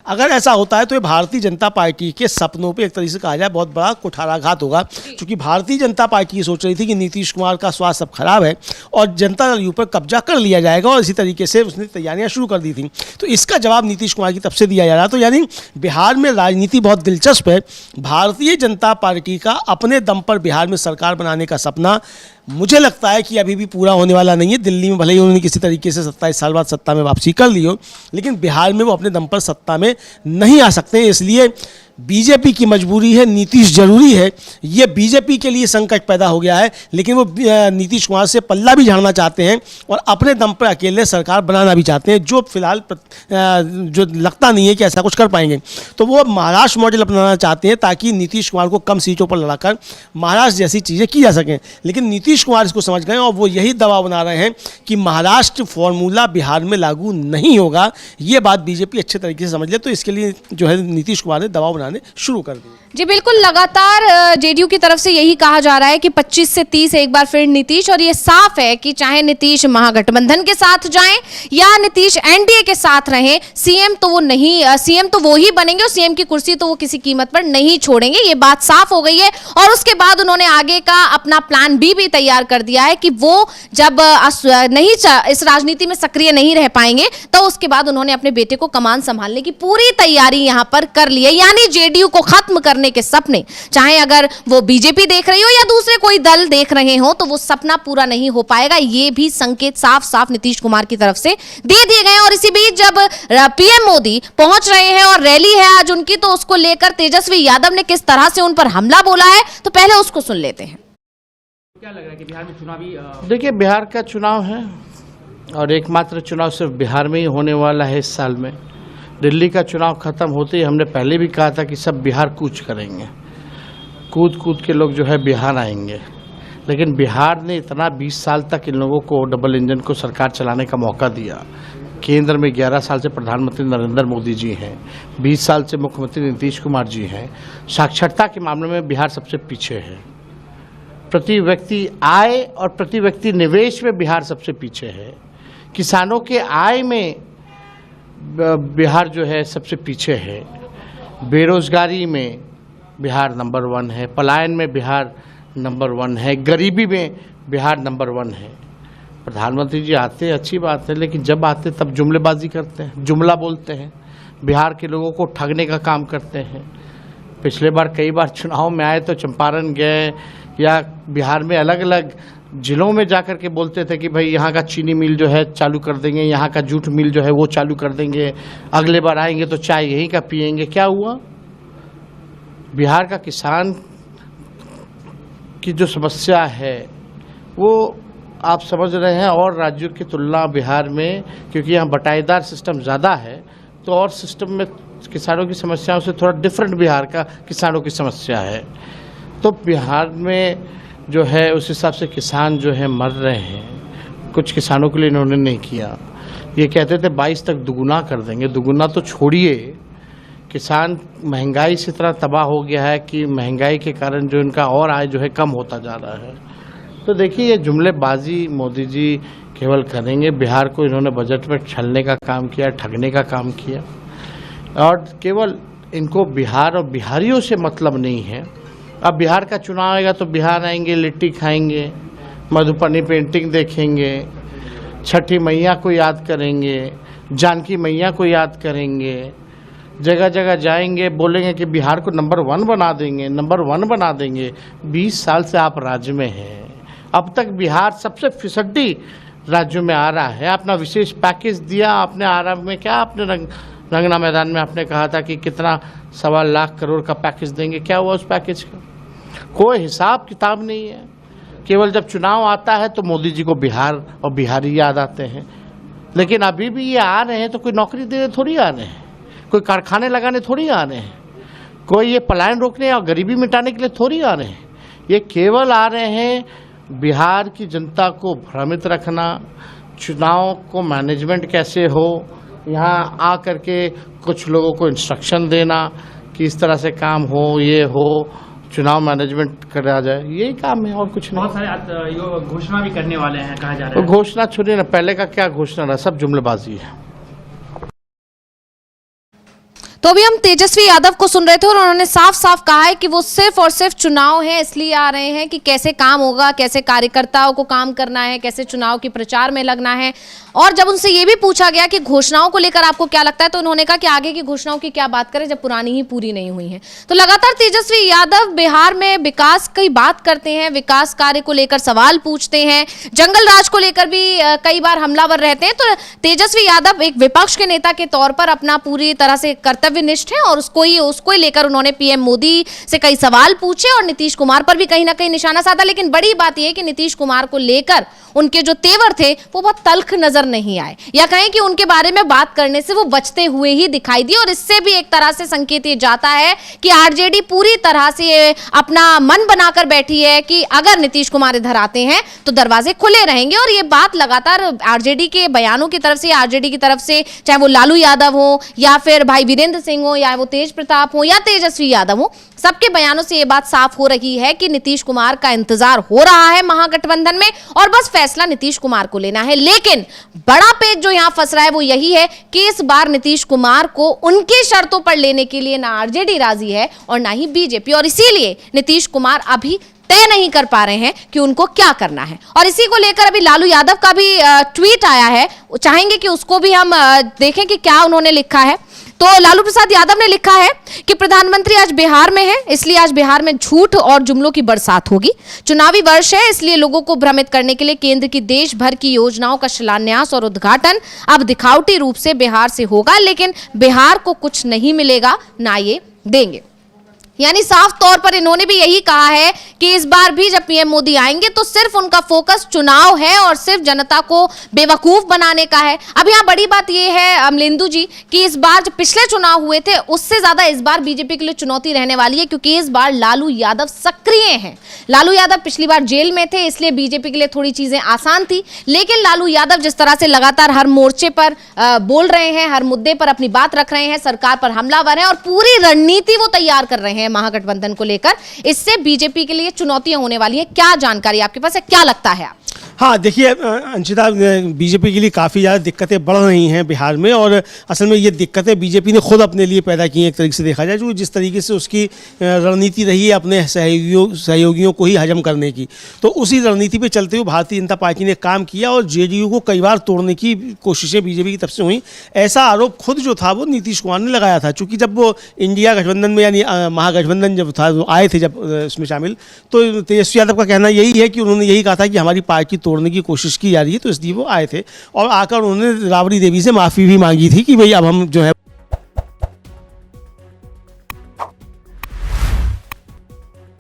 अगर ऐसा होता है तो ये भारतीय जनता पार्टी के सपनों पे एक तरीके से कहा जाए बहुत बड़ा कुठाराघात होगा, क्योंकि भारतीय जनता पार्टी ये सोच रही थी कि नीतीश कुमार का स्वास्थ्य अब खराब है और जनता दल यू पर कब्जा कर लिया जाएगा, और इसी तरीके से उसने तैयारियां शुरू कर दी थी। तो इसका जवाब नीतीश कुमार की तरफ से दिया जा रहा। तो यानी बिहार में राजनीति बहुत दिलचस्प है। भारतीय जनता पार्टी का अपने दम पर बिहार में सरकार बनाने का सपना मुझे लगता है कि अभी भी पूरा होने वाला नहीं है। दिल्ली में भले ही उन्होंने किसी तरीके से 27 साल बाद सत्ता में वापसी कर ली हो, लेकिन बिहार में वो अपने दम पर सत्ता में नहीं आ सकते। इसलिए बीजेपी की मजबूरी है, नीतीश जरूरी है। ये बीजेपी के लिए संकट पैदा हो गया है, लेकिन वो नीतीश कुमार से पल्ला भी झाड़ना चाहते हैं और अपने दम पर अकेले सरकार बनाना भी चाहते हैं, जो फिलहाल जो लगता नहीं है कि ऐसा कुछ कर पाएंगे। तो वो महाराष्ट्र मॉडल अपनाना चाहते हैं ताकि नीतीश कुमार को कम सीटों पर लड़ाकर महाराष्ट्र जैसी चीज़ें की जा सकें। लेकिन नीतीश कुमार इसको समझ गए और वो यही दबाव बना रहे हैं कि महाराष्ट्र फॉर्मूला बिहार में लागू नहीं होगा। ये बात बीजेपी अच्छे तरीके से समझ ले, तो इसके लिए जो है नीतीश कुमार ने दबाव शुरू कर दी। जी बिल्कुल, लगातार जेडीयू की तरफ से यही कहा जा रहा है कि 25 से 30 एक बार फिर नीतीश, और ये साफ है कि चाहे नीतीश महागठबंधन के साथ जाएं या नीतीश एनडीए के साथ रहें, सीएम तो वो ही बनेंगे और सीएम की कुर्सी तो वो किसी कीमत पर नहीं छोड़ेंगे। ये बात साफ हो गई है। और उसके बाद उन्होंने आगे का अपना प्लान भी तैयार कर दिया है कि वो जब नहीं इस राजनीति में सक्रिय नहीं रह पाएंगे तो उसके बाद उन्होंने अपने बेटे को कमान संभालने की पूरी तैयारी यहां पर कर ली है। यानी जेडीयू को खत्म करने के सपने, चाहे अगर वो बीजेपी देख रही हो या दूसरे कोई दल देख रहे हो, तो वो सपना पूरा नहीं हो पाएगा। ये भी संकेत साफ साफ नीतीश कुमार की तरफ से दे दिए गए। और इसी बीच जब पीएम मोदी पहुंच रहे हैं और रैली है आज उनकी, तो उसको लेकर तेजस्वी यादव ने किस तरह से उन पर हमला बोला है, तो पहले उसको सुन लेते हैं। क्या लग रहा है कि बिहार में चुनावी देखिए, बिहार का चुनाव है और एकमात्र चुनाव सिर्फ बिहार में ही होने वाला है इस साल में। दिल्ली का चुनाव खत्म होते ही हमने पहले भी कहा था कि सब बिहार कूच करेंगे, कूद कूद के लोग जो है बिहार आएंगे। लेकिन बिहार ने इतना 20 साल तक इन लोगों को डबल इंजन को सरकार चलाने का मौका दिया। केंद्र में 11 साल से प्रधानमंत्री नरेंद्र मोदी जी हैं, 20 साल से मुख्यमंत्री नीतीश कुमार जी हैं। साक्षरता के मामले में बिहार सबसे पीछे है। प्रति व्यक्ति आय और प्रति व्यक्ति निवेश में बिहार सबसे पीछे है। किसानों के आय में बिहार जो है सबसे पीछे है। बेरोजगारी में बिहार नंबर 1 है। पलायन में बिहार नंबर 1 है। गरीबी में बिहार नंबर 1 है। प्रधानमंत्री जी आते हैं, अच्छी बात है, लेकिन जब आते तब जुमलेबाजी करते हैं, जुमला बोलते हैं, बिहार के लोगों को ठगने का काम करते हैं। पिछले बार कई बार चुनाव में आए तो चंपारण गए या बिहार में अलग अलग जिलों में जाकर के बोलते थे कि भाई यहाँ का चीनी मिल जो है चालू कर देंगे, यहाँ का जूट मिल जो है वो चालू कर देंगे, अगले बार आएंगे तो चाय यहीं का पिएंगे। क्या हुआ? बिहार का किसान की जो समस्या है वो आप समझ रहे हैं, और राज्यों की तुलना बिहार में, क्योंकि यहाँ बटाईदार सिस्टम ज़्यादा है तो और सिस्टम में किसानों की समस्याओं से थोड़ा डिफरेंट बिहार का किसानों की समस्या है। तो बिहार में जो है उस हिसाब से किसान जो है मर रहे हैं। कुछ किसानों के लिए इन्होंने नहीं किया। ये कहते थे 22 तक दुगुना कर देंगे। दुगुना तो छोड़िए, किसान महंगाई से इतना तबाह हो गया है कि महंगाई के कारण जो इनका और आय जो है कम होता जा रहा है। तो देखिए, ये जुमलेबाजी मोदी जी केवल करेंगे। बिहार को इन्होंने बजट में छलने का काम किया, ठगने का काम किया, और केवल इनको बिहार और बिहारियों से मतलब नहीं है। अब बिहार का चुनाव आएगा तो बिहार आएंगे, लिट्टी खाएंगे, मधुबनी पेंटिंग देखेंगे, छठी मैया को याद करेंगे, जानकी मैया को याद करेंगे, जगह जगह जाएंगे, बोलेंगे कि बिहार को नंबर 1 बना देंगे, नंबर 1 बना देंगे। 20 साल से आप राज्य में हैं, अब तक बिहार सबसे फिसड्डी राज्यों में आ रहा है। अपना विशेष पैकेज दिया आपने आरंभ में, क्या आपने रंगना मैदान में आपने कहा था कि कितना 1.25 लाख करोड़ का पैकेज देंगे, क्या हुआ उस पैकेज का? कोई हिसाब किताब नहीं है। केवल जब चुनाव आता है तो मोदी जी को बिहार और बिहारी याद आते हैं। लेकिन अभी भी ये आ रहे हैं तो कोई नौकरी देने थोड़ी आ रहे हैं, कोई कारखाने लगाने थोड़ी आ रहे हैं, कोई ये पलायन रोकने और गरीबी मिटाने के लिए थोड़ी आ रहे हैं। ये केवल आ रहे हैं बिहार की जनता को भ्रमित रखना, चुनाव को मैनेजमेंट कैसे हो, यहाँ आ करके कुछ लोगों को इंस्ट्रक्शन देना कि इस तरह से काम हो, ये हो, चुनाव मैनेजमेंट करा जाए, यही काम है और कुछ नहीं। बहुत सारे घोषणा भी करने वाले हैं कहा जा रहा है। तो घोषणा छोड़िए ना, पहले का क्या घोषणा रहा, सब जुमलेबाजी है। तो अभी हम तेजस्वी यादव को सुन रहे थे और उन्होंने साफ साफ कहा है कि वो सिर्फ और सिर्फ चुनाव है इसलिए आ रहे हैं कि कैसे काम होगा, कैसे कार्यकर्ताओं को काम करना है, कैसे चुनाव के प्रचार में लगना है। और जब उनसे ये भी पूछा गया कि घोषणाओं को लेकर आपको क्या लगता है, तो उन्होंने कहा कि आगे की घोषणाओं की क्या बात करें जब पुरानी ही पूरी नहीं हुई है। तो लगातार तेजस्वी यादव बिहार में विकास की बात करते हैं, विकास कार्य को लेकर सवाल पूछते हैं, जंगल राज को लेकर भी कई बार हमलावर रहते हैं। तो तेजस्वी यादव एक विपक्ष के नेता के तौर पर अपना पूरी तरह से कर्तव्यनिष्ठ है और उसको ही लेकर उन्होंने पीएम मोदी से कई सवाल पूछे और नीतीश कुमार पर भी कहीं ना कहीं निशाना साधा। लेकिन बड़ी बात यह कि नीतीश कुमार को लेकर उनके जो तेवर थे वो बहुत तल्ख नजर नहीं आए, या कहें कि उनके बारे में बात करने से वो बचते हुए ही दिखाई दिए। और इससे भी एक तरह से संकेत ये जाता है कि आरजेडी पूरी तरह से अपना मन बनाकर बैठी है कि अगर नीतीश कुमार इधर आते हैं तो दरवाजे खुले रहेंगे। और ये बात लगातार आरजेडी के बयानों की तरफ से, आरजेडी की तरफ से, चाहे वो लालू यादव हो या फिर भाई वीरेंद्र सिंह हो या वो तेज प्रताप हो या तेजस्वी यादव हो, सबके बयानों से ये बात साफ हो रही है कि नीतीश कुमार का इंतजार हो रहा है महागठबंधन में और बस फैसला नीतीश कुमार को लेना है। लेकिन बड़ा पेच जो यहां फंस रहा है वो यही है कि इस बार नीतीश कुमार को उनकी शर्तों पर लेने के लिए ना आरजेडी राजी है और ना ही बीजेपी, और इसीलिए नीतीश कुमार अभी तय नहीं कर पा रहे हैं कि उनको क्या करना है। और इसी को लेकर अभी लालू यादव का भी ट्वीट आया है, चाहेंगे कि उसको भी हम देखें कि क्या उन्होंने लिखा है। तो लालू प्रसाद यादव ने लिखा है कि प्रधानमंत्री आज बिहार में है, इसलिए आज बिहार में झूठ और जुमलों की बरसात होगी। चुनावी वर्ष है, इसलिए लोगों को भ्रमित करने के लिए केंद्र की देश भर की योजनाओं का शिलान्यास और उद्घाटन अब दिखावटी रूप से बिहार से होगा, लेकिन बिहार को कुछ नहीं मिलेगा, ना ये देंगे। यानी साफ तौर पर इन्होंने भी यही कहा है कि इस बार भी जब पीएम मोदी आएंगे तो सिर्फ उनका फोकस चुनाव है और सिर्फ जनता को बेवकूफ बनाने का है। अब यहाँ बड़ी बात यह है अमलेंदु जी कि इस बार जो पिछले चुनाव हुए थे उससे ज्यादा इस बार बीजेपी के लिए चुनौती रहने वाली है, क्योंकि इस बार लालू यादव सक्रिय हैं। लालू यादव पिछली बार जेल में थे, इसलिए बीजेपी के लिए थोड़ी चीजें आसान थी। लेकिन लालू यादव जिस तरह से लगातार हर मोर्चे पर बोल रहे हैं, हर मुद्दे पर अपनी बात रख रहे हैं, सरकार पर हमलावर है और पूरी रणनीति वो तैयार कर रहे हैं महागठबंधन को लेकर, इससे बीजेपी के लिए चुनौतियां होने वाली है। क्या जानकारी आपके पास है, क्या लगता है? हाँ देखिए अंशिता, बीजेपी के लिए काफ़ी ज़्यादा दिक्कतें बढ़ रही हैं बिहार में, और असल में ये दिक्कतें बीजेपी ने खुद अपने लिए पैदा की हैं। एक तरीके से देखा जाए जो जिस तरीके से उसकी रणनीति रही है अपने सहयोगियों को ही हजम करने की, तो उसी रणनीति पे चलते हुए भारतीय जनता पार्टी ने काम किया और जेडीयू को कई बार तोड़ने की कोशिशें बीजेपी की तरफ से हुई। ऐसा आरोप खुद जो था वो नीतीश कुमार ने लगाया था, चूँकि जब वो इंडिया गठबंधन में यानी महागठबंधन जब था, आए थे जब उसमें शामिल, तो तेजस्वी यादव का कहना यही है कि उन्होंने यही कहा था कि हमारी पार्टी तोड़ने की कोशिश की जा रही है, तो इसलिए वो आए थे और आकर उन्होंने राबड़ी देवी से माफ़ी भी मांगी थी कि भाई अब हम जो है